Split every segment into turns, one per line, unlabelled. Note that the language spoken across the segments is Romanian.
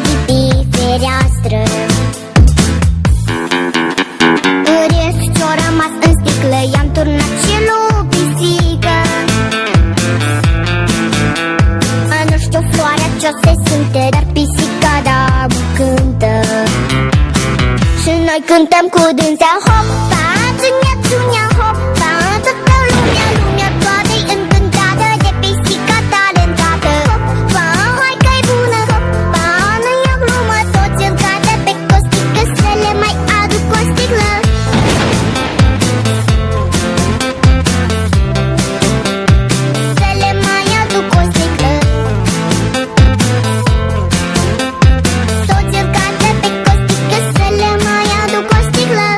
di fereastră. Rest ce-o rămas în sticlă, i-am turnat și lui pisică. Nu știu floarea ce-o se simte, dar pisica da cântă. Și noi cântăm cu dânsea, hopa, țunia, țunia, hopa. Toată lumea toată-i încântată de pisica talentată. Hopa, hai că-i bună, hopa, nu-i o glumă, toți în cadă pe costică, să le mai aduc o sticlă. Să le mai aduc o sticlă. Toți în cadă pe costică, să le mai aduc o sticlă.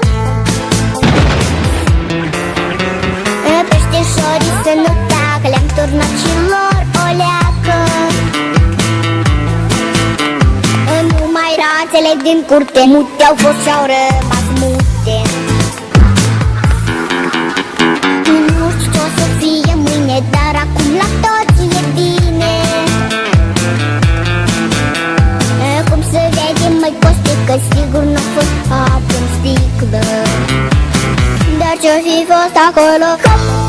Peștișorii să nu tacă, le-am turnat și lor o leacă. Numai rațele din curte mute au fost și-au rămas mute. Nu știu ce o să fie mâine, dar acum la toți e bine. Cum se vede, mai costică, sigur n-a fost apă în sticlă. Dar ce-o fi fost acolo, hop!